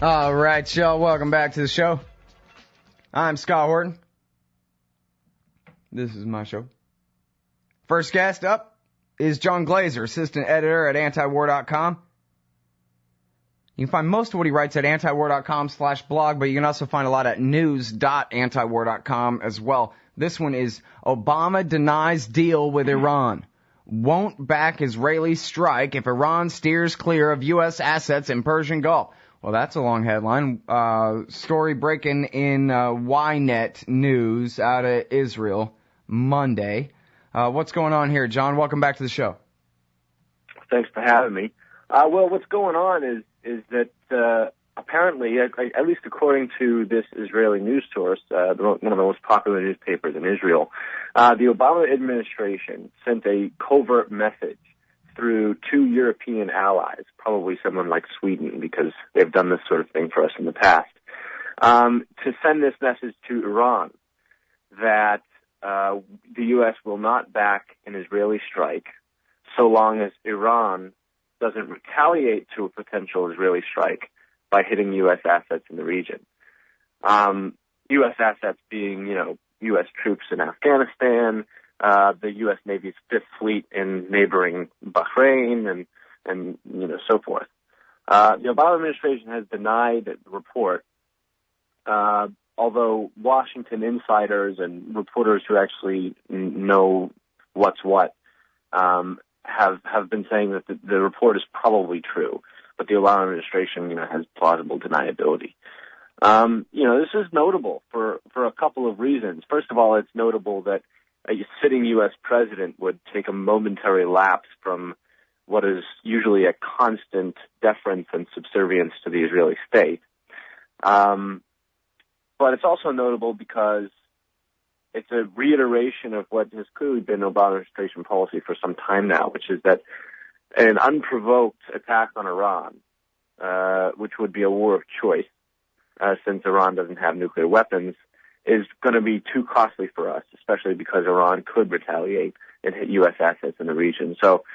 All right, y'all, welcome back to the show. I'm Scott Horton. This is my show. First guest up is John Glaser, assistant editor at antiwar.com. You can find most of what he writes at antiwar.com/blog, but you can also find a lot at news.antiwar.com as well. This one is Obama denies deal with Iran. Won't back Israeli strike if Iran steers clear of U.S. assets in Persian Gulf. Well, that's a long headline. Story breaking in Ynet News out of Israel Monday. What's going on here, John? Welcome back to the show. Thanks for having me. Well, what's going on is that apparently, at least according to this Israeli news source, one of the most popular newspapers in Israel, the Obama administration sent a covert message through two European allies, probably someone like Sweden, because they've done this sort of thing for us in the past, to send this message to Iran that the U.S. will not back an Israeli strike so long as Iran doesn't retaliate to a potential Israeli strike by hitting U.S. assets in the region. U.S. assets being, U.S. troops in Afghanistan, the U.S. Navy's Fifth Fleet in neighboring Bahrain, and so forth. The Obama administration has denied the report, although Washington insiders and reporters who actually know what's what have been saying that the report is probably true, but the Obama administration, has plausible deniability. This is notable for a couple of reasons. First of all, it's notable that a sitting U.S. president would take a momentary lapse from what is usually a constant deference and subservience to the Israeli state. But it's also notable because it's a reiteration of what has clearly been Obama administration policy for some time now, which is that an unprovoked attack on Iran, which would be a war of choice, since Iran doesn't have nuclear weapons, is going to be too costly for us, especially because Iran could retaliate and hit U.S. assets in the region. So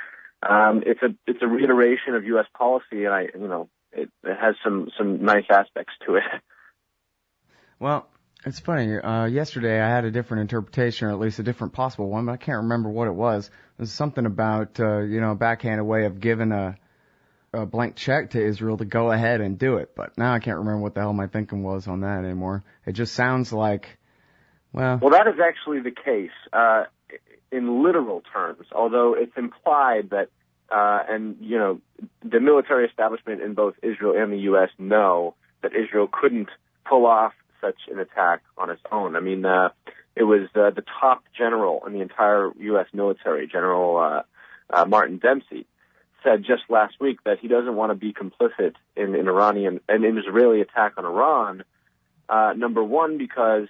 it's a reiteration of U.S. policy, and it has some nice aspects to it. Well, it's funny. Yesterday I had a different interpretation, or at least a different possible one, but I can't remember what it was. It was something about a backhanded way of giving a blank check to Israel to go ahead and do it. But now I can't remember what the hell my thinking was on that anymore. It just sounds like, well, that is actually the case in literal terms, although it's implied that, the military establishment in both Israel and the U.S. know that Israel couldn't pull off such an attack on its own. I mean, it was the top general in the entire U.S. military, General Martin Dempsey, said just last week that he doesn't want to be complicit in an Israeli attack on Iran. Number one, because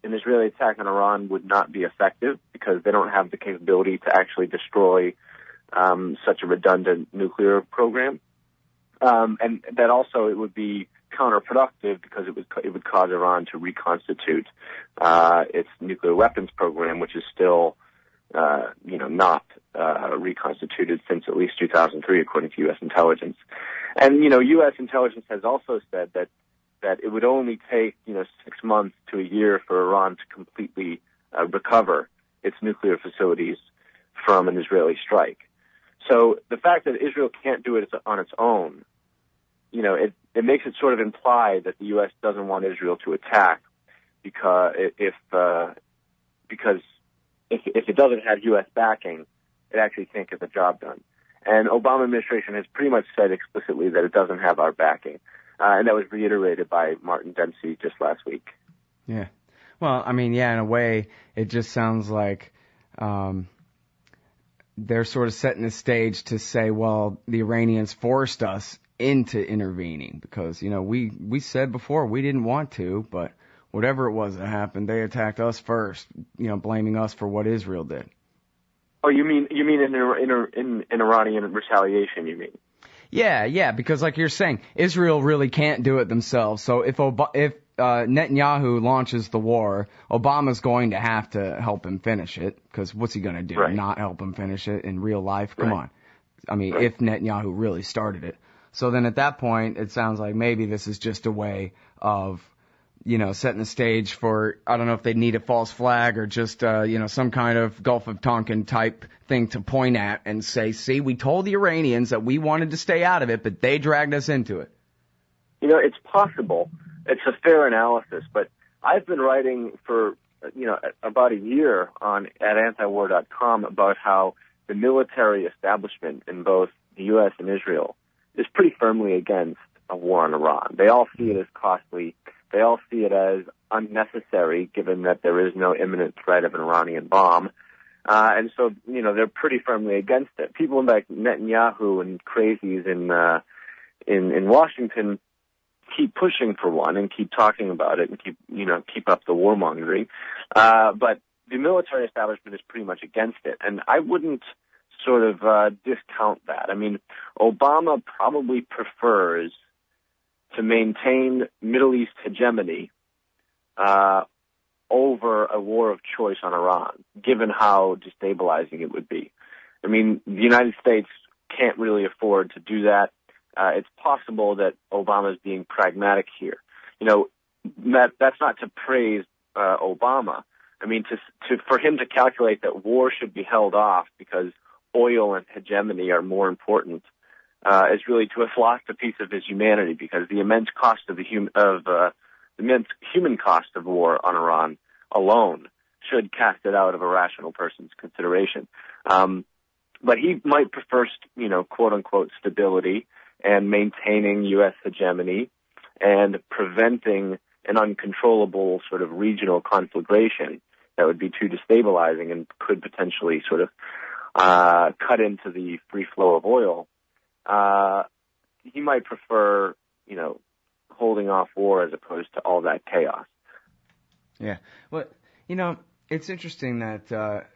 an Israeli attack on Iran would not be effective because they don't have the capability to actually destroy such a redundant nuclear program, and that also it would be counterproductive because it would cause Iran to reconstitute its nuclear weapons program, which is still not reconstituted since at least 2003, according to U.S. intelligence. And, U.S. intelligence has also said that it would only take, 6 months to a year for Iran to completely recover its nuclear facilities from an Israeli strike. So the fact that Israel can't do it on its own, it makes it sort of imply that the U.S. doesn't want Israel to attack because if it doesn't have U.S. backing, it actually can't get the job done. And Obama administration has pretty much said explicitly that it doesn't have our backing. And that was reiterated by Martin Dempsey just last week. Yeah. Well, I mean, yeah, in a way, it just sounds like they're sort of setting the stage to say, well, the Iranians forced us into intervening because, we said before we didn't want to, but whatever it was that happened, they attacked us first, blaming us for what Israel did. Oh, you mean in Iranian retaliation, you mean? Yeah, because like you're saying, Israel really can't do it themselves. So if Netanyahu launches the war, Obama's going to have to help him finish it, because what's he going to do? Right. Not help him finish it in real life? Come Right. on. I mean, Right. if Netanyahu really started it. So then at that point, it sounds like maybe this is just a way of, setting the stage for, I don't know if they need a false flag or just, some kind of Gulf of Tonkin type thing to point at and say, see, we told the Iranians that we wanted to stay out of it, but they dragged us into it. It's possible. It's a fair analysis, but I've been writing for, about a year at antiwar.com about how the military establishment in both the U.S. and Israel is pretty firmly against a war on Iran. They all see it as costly. They all see it as unnecessary, given that there is no imminent threat of an Iranian bomb. And so, they're pretty firmly against it. People like Netanyahu and crazies in Washington keep pushing for one and keep talking about it and keep up the warmongering. But the military establishment is pretty much against it. And I wouldn't sort of discount that. I mean, Obama probably prefers to maintain Middle East hegemony over a war of choice on Iran, given how destabilizing it would be. I mean, the United States can't really afford to do that. It's possible that Obama is being pragmatic here. That's not to praise Obama. I mean, for him to calculate that war should be held off because oil and hegemony are more important is really to have lost a piece of his humanity, because the immense cost of the immense human cost of war on Iran alone should cast it out of a rational person's consideration. But he might prefer, quote unquote, stability and maintaining U.S. hegemony and preventing an uncontrollable sort of regional conflagration that would be too destabilizing and could potentially sort of cut into the free flow of oil. He might prefer, holding off war as opposed to all that chaos. Yeah. Well, it's interesting that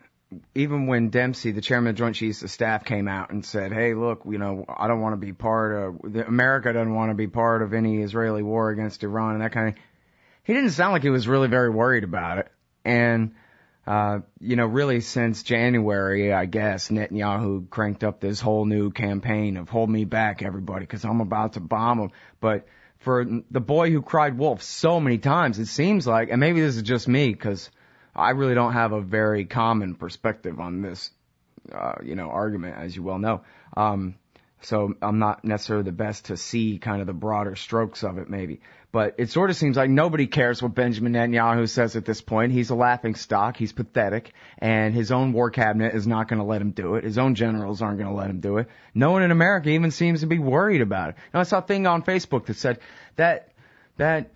even when Dempsey, the chairman of the Joint Chiefs of Staff, came out and said, hey, look, I don't want to be America doesn't want to be part of any Israeli war against Iran and that kind of, he didn't sound like he was really very worried about it. And, really since January, I guess, Netanyahu cranked up this whole new campaign of hold me back, everybody, because I'm about to bomb them. But for the boy who cried wolf so many times, it seems like, and maybe this is just me, because I really don't have a very common perspective on this, argument, as you well know. So I'm not necessarily the best to see kind of the broader strokes of it, maybe. But it sort of seems like nobody cares what Benjamin Netanyahu says at this point. He's a laughing stock. He's pathetic. And his own war cabinet is not going to let him do it. His own generals aren't going to let him do it. No one in America even seems to be worried about it. I saw a thing on Facebook that said that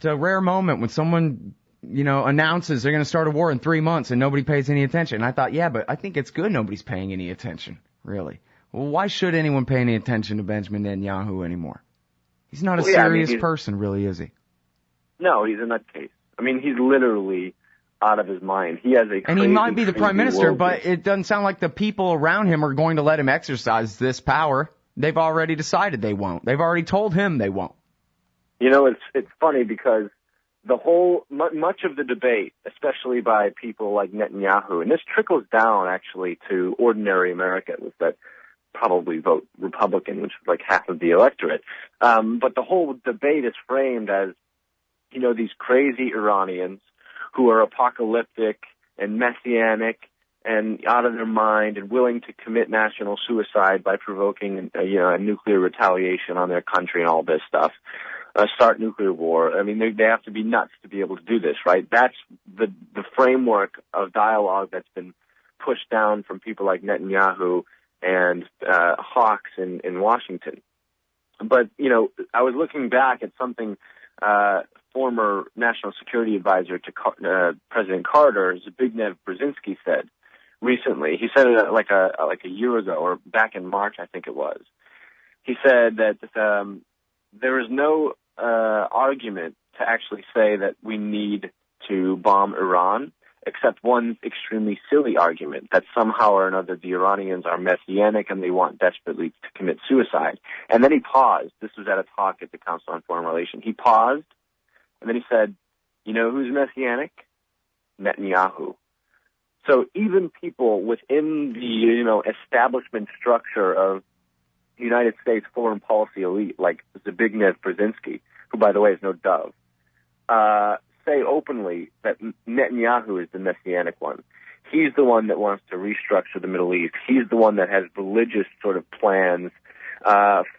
rare moment when someone, announces they're going to start a war in 3 months and nobody pays any attention. And I thought, yeah, but I think it's good nobody's paying any attention, really. Well, why should anyone pay any attention to Benjamin Netanyahu anymore? He's not a serious person, really, is he? No, he's a nutcase. I mean, he's literally out of his mind. He has and he might be the prime minister, but it doesn't sound like the people around him are going to let him exercise this power. They've already decided they won't. They've already told him they won't. It's funny because much of the debate, especially by people like Netanyahu, and this trickles down actually to ordinary Americans that probably vote Republican, which is like half of the electorate. But the whole debate is framed as, these crazy Iranians who are apocalyptic and messianic and out of their mind and willing to commit national suicide by provoking, a nuclear retaliation on their country and all this stuff. Start nuclear war. I mean, they have to be nuts to be able to do this, right? That's the framework of dialogue that's been pushed down from people like Netanyahu and hawks in Washington. But, I was looking back at something former national security advisor to President Carter, Zbig Brzezinski, said recently. He said it like a year ago, or back in March, I think it was. He said that there is no argument to actually say that we need to bomb Iran, except one extremely silly argument that somehow or another the Iranians are messianic and they want desperately to commit suicide. And then he paused. This was at a talk at the Council on Foreign Relations. He paused, and then he said, You know who's messianic? Netanyahu. So even people within the, establishment structure of the United States foreign policy elite, like Zbig Brzezinski, who, by the way, is no dove, say openly that Netanyahu is the messianic one. He's the one that wants to restructure the Middle East. He's the one that has religious sort of plans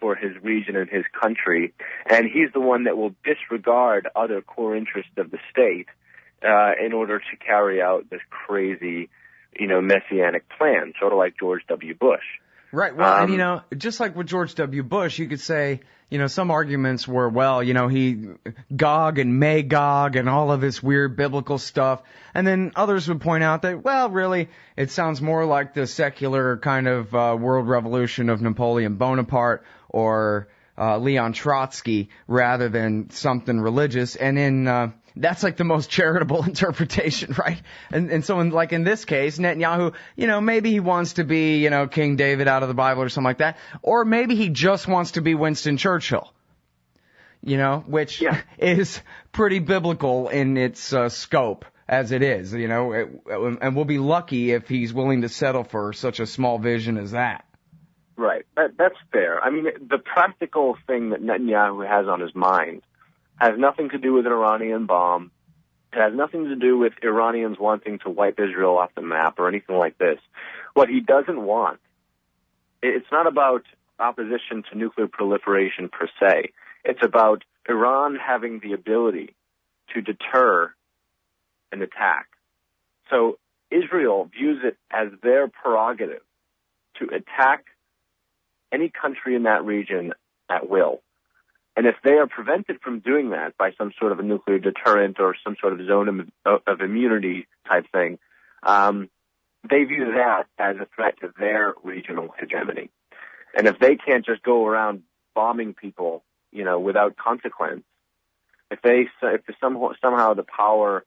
for his region and his country. And he's the one that will disregard other core interests of the state in order to carry out this crazy, messianic plan, sort of like George W. Bush. Right. Well, and, just like with George W. Bush, you could say, some arguments were, well, he Gog and Magog and all of this weird biblical stuff. And then others would point out that, well, really, it sounds more like the secular kind of world revolution of Napoleon Bonaparte or Leon Trotsky rather than something religious. And in that's like the most charitable interpretation, right? And so in this case, Netanyahu, maybe he wants to be, King David out of the Bible or something like that. Or maybe he just wants to be Winston Churchill, which is pretty biblical in its scope as it is, and we'll be lucky if he's willing to settle for such a small vision as that. Right. That's fair. I mean, the practical thing that Netanyahu has on his mind has nothing to do with an Iranian bomb. It has nothing to do with Iranians wanting to wipe Israel off the map or anything like this. What he doesn't want, it's not about opposition to nuclear proliferation per se. It's about Iran having the ability to deter an attack. So Israel views it as their prerogative to attack any country in that region at will. And if they are prevented from doing that by some sort of a nuclear deterrent or some sort of zone of immunity type thing, they view that as a threat to their regional hegemony. And if they can't just go around bombing people, without consequence, if somehow the power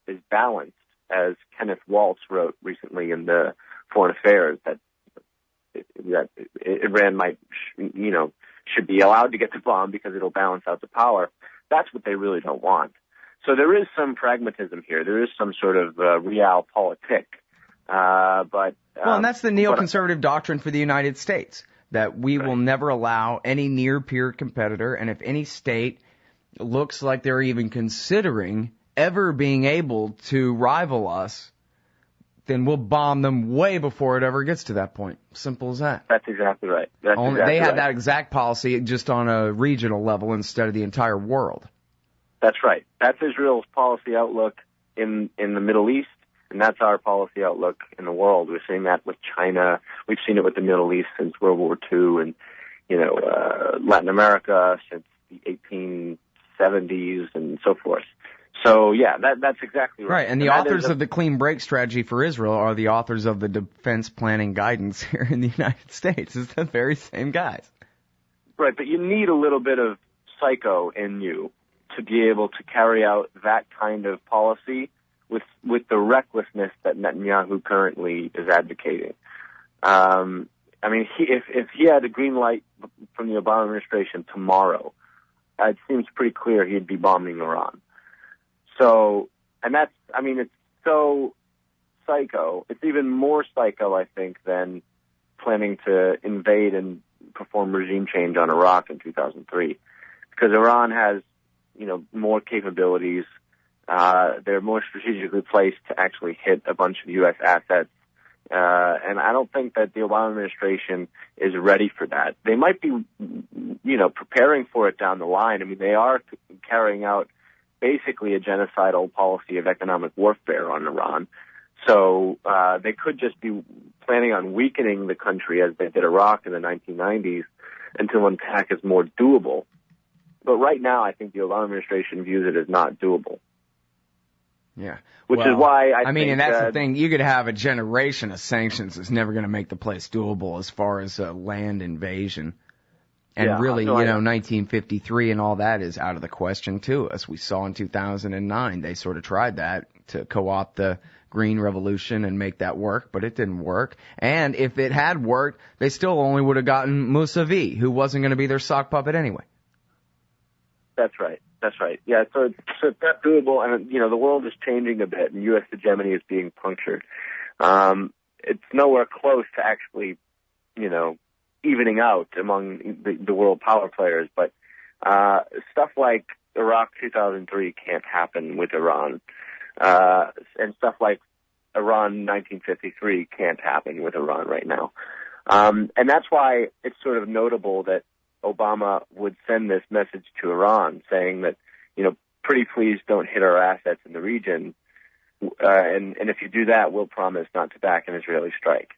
is balanced, as Kenneth Waltz wrote recently in the Foreign Affairs, that Iran might, should be allowed to get the bomb because it'll balance out the power. That's what they really don't want. So there is some pragmatism here. There is some sort of realpolitik. And that's the neoconservative doctrine for the United States, that we will never allow any near-peer competitor, and if any state looks like they're even considering ever being able to rival us, then we'll bomb them way before it ever gets to that point. Simple as that. That's exactly right. They have that exact policy just on a regional level instead of the entire world. That's right. That's Israel's policy outlook in the Middle East, and that's our policy outlook in the world. We're seeing that with China. We've seen it with the Middle East since World War II, and Latin America since the 1870s, and so forth. So, that's exactly right. Right, and the authors of the clean break strategy for Israel are the authors of the defense planning guidance here in the United States. It's the very same guys. Right, but you need a little bit of psycho in you to be able to carry out that kind of policy with the recklessness that Netanyahu currently is advocating. If he had a green light from the Obama administration tomorrow, it seems pretty clear he'd be bombing Iran. So, it's so psycho. It's even more psycho, I think, than planning to invade and perform regime change on Iraq in 2003. Because Iran has, more capabilities. They're more strategically placed to actually hit a bunch of U.S. assets. And I don't think that the Obama administration is ready for that. They might be, preparing for it down the line. I mean, they are carrying out basically a genocidal policy of economic warfare on Iran. So they could just be planning on weakening the country as they did Iraq in the 1990s until an attack is more doable. But right now, I think the Obama administration views it as not doable. Yeah. Which is why I think... and that's the thing. You could have a generation of sanctions. It's never going to make the place doable as far as land invasion. And 1953 and all that is out of the question, too. As we saw in 2009, they sort of tried that to co-opt the Green Revolution and make that work, but it didn't work. And if it had worked, they still only would have gotten Mousavi, who wasn't going to be their sock puppet anyway. That's right. That's right. Yeah, so it's not doable, and the world is changing a bit, and U.S. hegemony is being punctured. It's nowhere close to actually, evening out among the world power players, but stuff like Iraq 2003 can't happen with Iran, and stuff like Iran 1953 can't happen with Iran right now. And that's why it's sort of notable that Obama would send this message to Iran saying that, pretty please don't hit our assets in the region. And if you do that, we'll promise not to back an Israeli strike.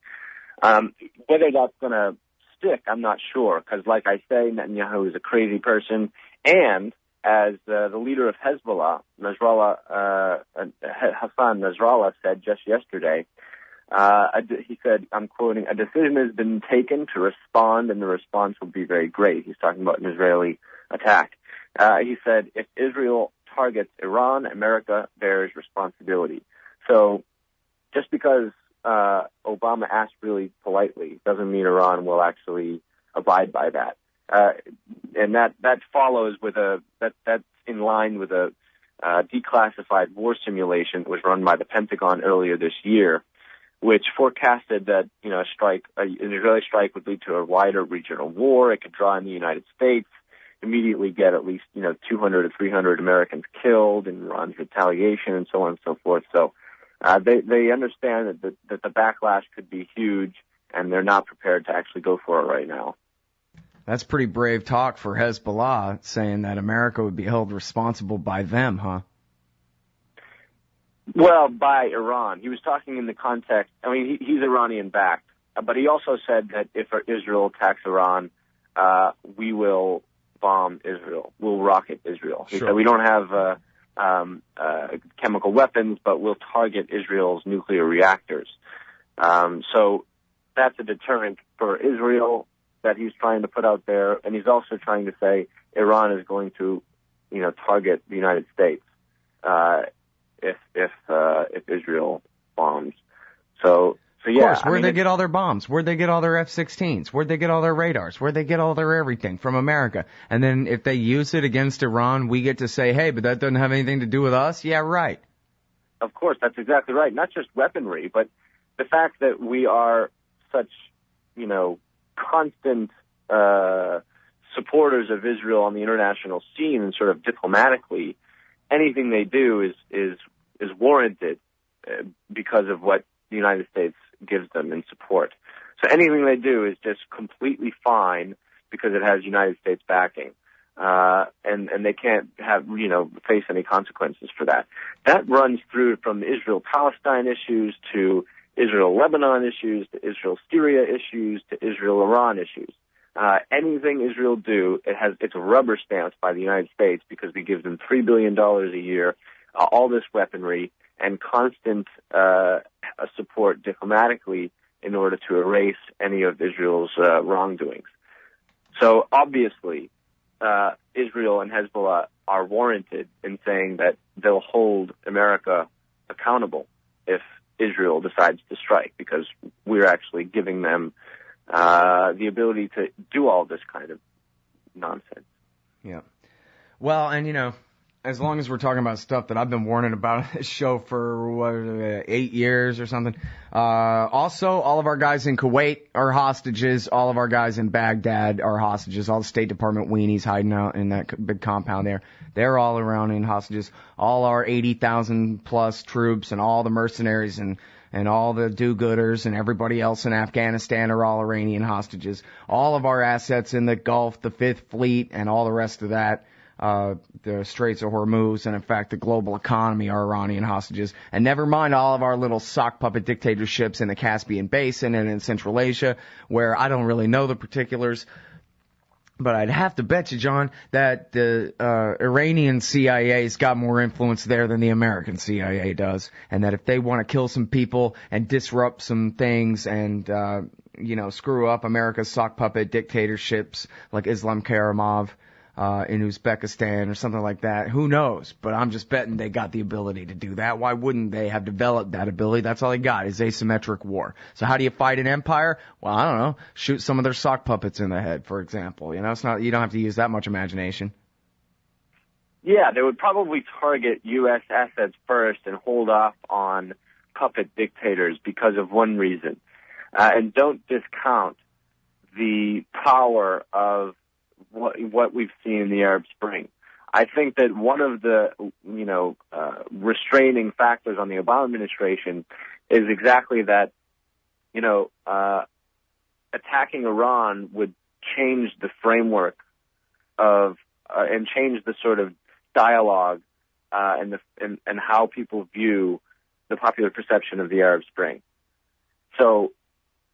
Whether that's going to stick, I'm not sure, because like I say, Netanyahu is a crazy person. And as the leader of Hezbollah, Hassan Nasrallah, said just yesterday, he said, I'm quoting, "A decision has been taken to respond, and the response will be very great." He's talking about an Israeli attack. He said, if Israel targets Iran, America bears responsibility. So just because Obama asked really politely doesn't mean Iran will actually abide by that. And that follows with that's in line with a declassified war simulation that was run by the Pentagon earlier this year, which forecasted that, an Israeli strike would lead to a wider regional war. It could draw in the United States, immediately get at least, 200 to 300 Americans killed in Iran's retaliation and so on and so forth. So, they understand that the backlash could be huge, and they're not prepared to actually go for it right now. That's pretty brave talk for Hezbollah, saying that America would be held responsible by them, huh? Well, by Iran. He was talking in the context, he's Iranian-backed, but he also said that if Israel attacks Iran, we will bomb Israel. We'll rocket Israel. He said we don't have chemical weapons, but we'll target Israel's nuclear reactors. So that's a deterrent for Israel that he's trying to put out there, and he's also trying to say Iran is going to, target the United States if Israel bombs. So yeah. Of course, where'd they get all their bombs? Where'd they get all their F-16s? Where'd they get all their radars? Where'd they get all their everything? From America. And then if they use it against Iran, we get to say, hey, but that doesn't have anything to do with us? Yeah, right. Of course, that's exactly right. Not just weaponry, but the fact that we are such, constant supporters of Israel on the international scene and sort of diplomatically, anything they do is warranted because of what the United States gives them in support. So anything they do is just completely fine because it has United States backing. And they can't face any consequences for that. That runs through from the Israel-Palestine issues to Israel-Lebanon issues to Israel-Syria issues to Israel-Iran issues. Anything Israel do, it's rubber stamped by the United States because we give them $3 billion a year, all this weaponry, and constant support diplomatically in order to erase any of Israel's wrongdoings. So obviously, Israel and Hezbollah are warranted in saying that they'll hold America accountable if Israel decides to strike, because we're actually giving them the ability to do all this kind of nonsense. Yeah. Well, and as long as we're talking about stuff that I've been warning about on this show for 8 years or something. Also, all of our guys in Kuwait are hostages. All of our guys in Baghdad are hostages. All the State Department weenies hiding out in that big compound there. They're all around in hostages. All our 80,000 plus troops and all the mercenaries and all the do-gooders and everybody else in Afghanistan are all Iranian hostages. All of our assets in the Gulf, the Fifth Fleet, and all the rest of that, the Straits of Hormuz, and in fact the global economy are Iranian hostages. And never mind all of our little sock puppet dictatorships in the Caspian Basin and in Central Asia, where I don't really know the particulars. But I'd have to bet you, John, that the Iranian CIA's got more influence there than the American CIA does. And that if they want to kill some people and disrupt some things and, screw up America's sock puppet dictatorships like Islam Karimov in Uzbekistan or something like that, who knows? But I'm just betting they got the ability to do that. Why wouldn't they have developed that ability? That's all they got is asymmetric war. So how do you fight an empire? Well, I don't know. Shoot some of their sock puppets in the head, for example. It's not, you don't have to use that much imagination. Yeah, they would probably target U.S. assets first and hold off on puppet dictators because of one reason. And don't discount the power of what we've seen in the Arab Spring. I think that one of the, restraining factors on the Obama administration is exactly that, attacking Iran would change the framework of, and change the sort of dialogue, and how people view the popular perception of the Arab Spring. So,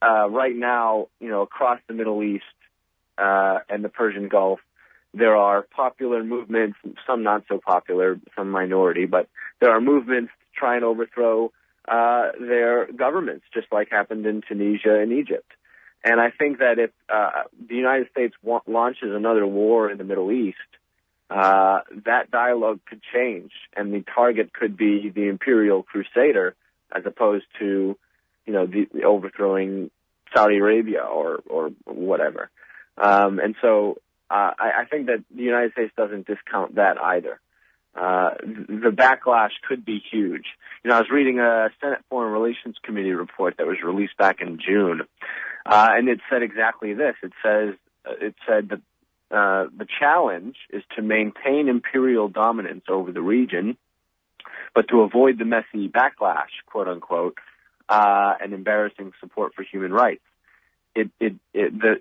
right now, across the Middle East, and the Persian Gulf, there are popular movements, some not so popular, some minority, but there are movements to try and overthrow their governments, just like happened in Tunisia and Egypt. And I think that if the United States launches another war in the Middle East, that dialogue could change, and the target could be the imperial crusader as opposed to, the overthrowing Saudi Arabia or whatever. And so I think that the United States doesn't discount that either. The backlash could be huge. I was reading a Senate Foreign Relations Committee report that was released back in June, and it said exactly this. It said that the challenge is to maintain imperial dominance over the region, but to avoid the messy backlash, quote unquote, and embarrassing support for human rights. The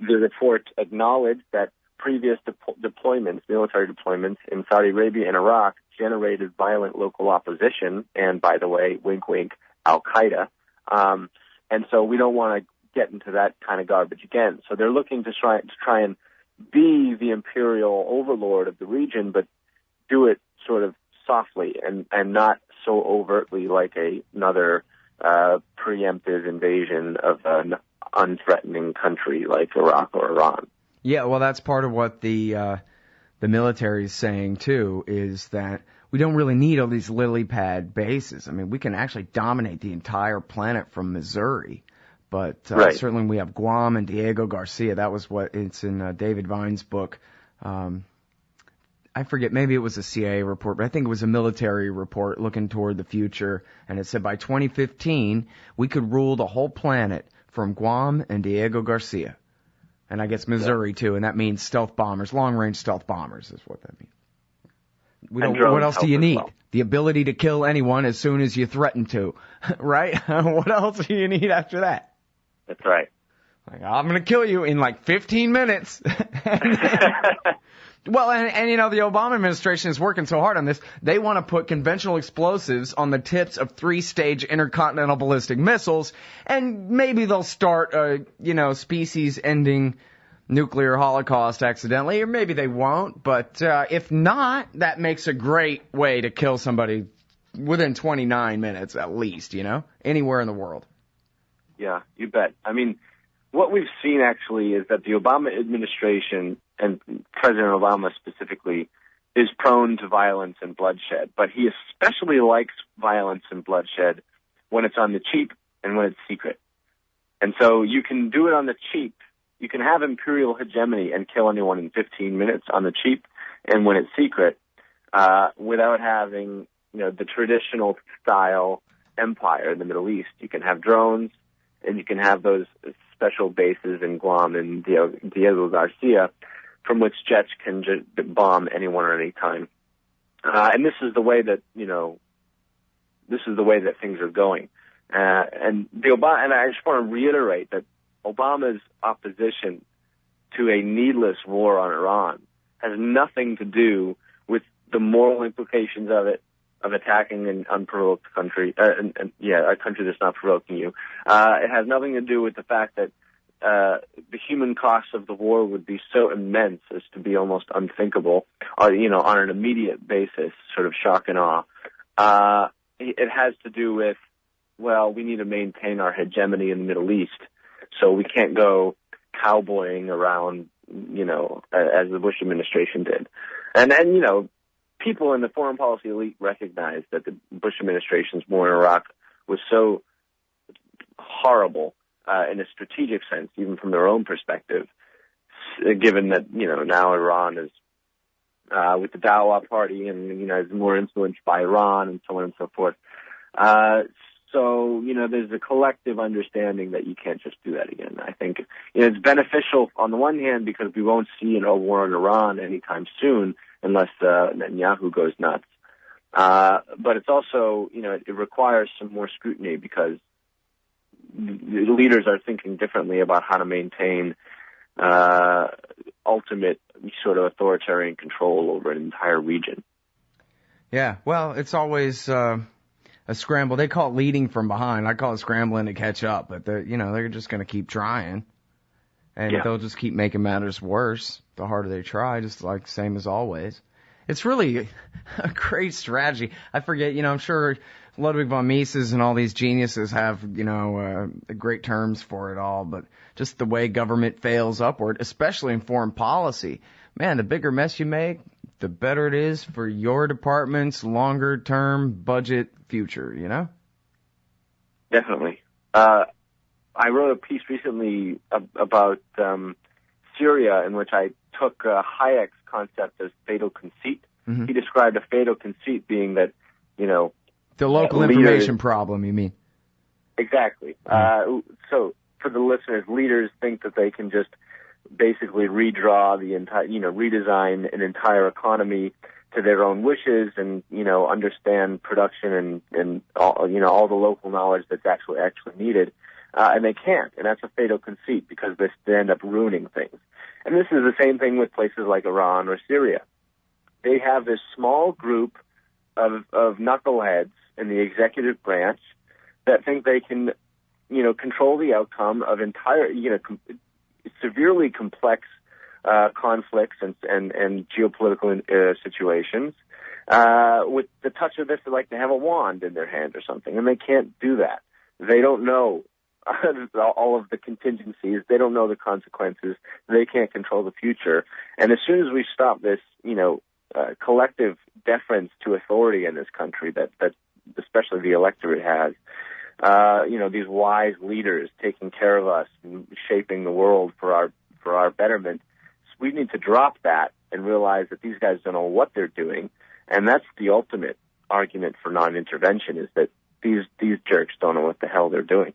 report acknowledged that previous deployments, military deployments in Saudi Arabia and Iraq generated violent local opposition, and by the way, wink, wink, Al-Qaeda. And so we don't want to get into that kind of garbage again. So they're looking to try and be the imperial overlord of the region, but do it sort of softly and not so overtly like another preemptive invasion of an unthreatening country like Iraq or Iran. Yeah, well, that's part of what the military is saying too, is that we don't really need all these lily pad bases. I mean, we can actually dominate the entire planet from Missouri, but right. Certainly we have Guam and Diego Garcia. That was what it's in David Vine's book. I forget, maybe it was a CIA report, but I think it was a military report looking toward the future, and it said by 2015 we could rule the whole planet from Guam and Diego Garcia. And I guess Missouri, too, and that means stealth bombers, long-range stealth bombers is what that means. What else do you need? Well. The ability to kill anyone as soon as you threaten to, right? What else do you need after that? That's right. Like, I'm going to kill you in like 15 minutes. Well, and the Obama administration is working so hard on this. They want to put conventional explosives on the tips of 3-stage intercontinental ballistic missiles, and maybe they'll start species-ending nuclear holocaust accidentally, or maybe they won't. But if not, that makes a great way to kill somebody within 29 minutes at least, anywhere in the world. Yeah, you bet. I mean, what we've seen actually is that the Obama administration, and President Obama specifically, is prone to violence and bloodshed. But he especially likes violence and bloodshed when it's on the cheap and when it's secret. And so you can do it on the cheap. You can have imperial hegemony and kill anyone in 15 minutes on the cheap, and when it's secret, without having the traditional style empire in the Middle East. You can have drones, and you can have those special bases in Guam and Diego Garcia, from which jets can just bomb anyone at any time. And this is the way that things are going. And I just want to reiterate that Obama's opposition to a needless war on Iran has nothing to do with the moral implications of it, of attacking an unprovoked country, a country that's not provoking you. It has nothing to do with the fact that the human costs of the war would be so immense as to be almost unthinkable, on an immediate basis, sort of shock and awe. It has to do with, we need to maintain our hegemony in the Middle East, so we can't go cowboying around, as the Bush administration did. And people in the foreign policy elite recognize that the Bush administration's war in Iraq was so horrible in a strategic sense, even from their own perspective, given that, now Iran is with the Dawa party, and is more influenced by Iran and so on and so forth. So there's a collective understanding that you can't just do that again. I think it's beneficial on the one hand because we won't see a war in Iran anytime soon unless Netanyahu goes nuts. But it's also it requires some more scrutiny because the leaders are thinking differently about how to maintain ultimate sort of authoritarian control over an entire region. Yeah, well, it's always a scramble. They call it leading from behind. I call it scrambling to catch up. But they're just going to keep trying, and they'll just keep making matters worse the harder they try. Just like same as always. It's really a great strategy. I forget. I'm sure Ludwig von Mises and all these geniuses have great terms for it all. But just the way government fails upward, especially in foreign policy, man, the bigger mess you make, the better it is for your department's longer-term budget future, Definitely. I wrote a piece recently about Syria in which I took Hayek's concept as fatal conceit. Mm-hmm. He described a fatal conceit being that, the local information problem, you mean? Exactly. So for the listeners, leaders think that they can just basically redraw the entire, redesign an entire economy to their own wishes and, understand production and all the local knowledge that's actually needed. And they can't. And that's a fatal conceit because they end up ruining things. And this is the same thing with places like Iran or Syria. They have this small group of knuckleheads in the executive branch that think they can, control the outcome of entire, severely complex conflicts and geopolitical situations with the touch of this. They like to have a wand in their hand or something, and they can't do that. They don't know all of the contingencies. They don't know the consequences. They can't control the future. And as soon as we stop this, collective deference to authority in this country that especially the electorate has, these wise leaders taking care of us and shaping the world for our betterment, we need to drop that and realize that these guys don't know what they're doing. And that's the ultimate argument for non-intervention, is that these jerks don't know what the hell they're doing.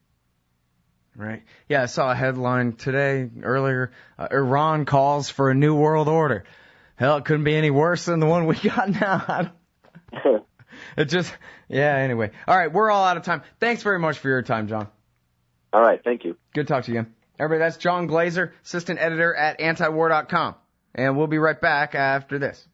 Right. Yeah, I saw a headline earlier, Iran calls for a new world order. Hell, it couldn't be any worse than the one we got now. Anyway. All right, we're all out of time. Thanks very much for your time, John. All right, thank you. Good to talk to you again. Everybody, that's John Glaser, assistant editor at antiwar.com. And we'll be right back after this.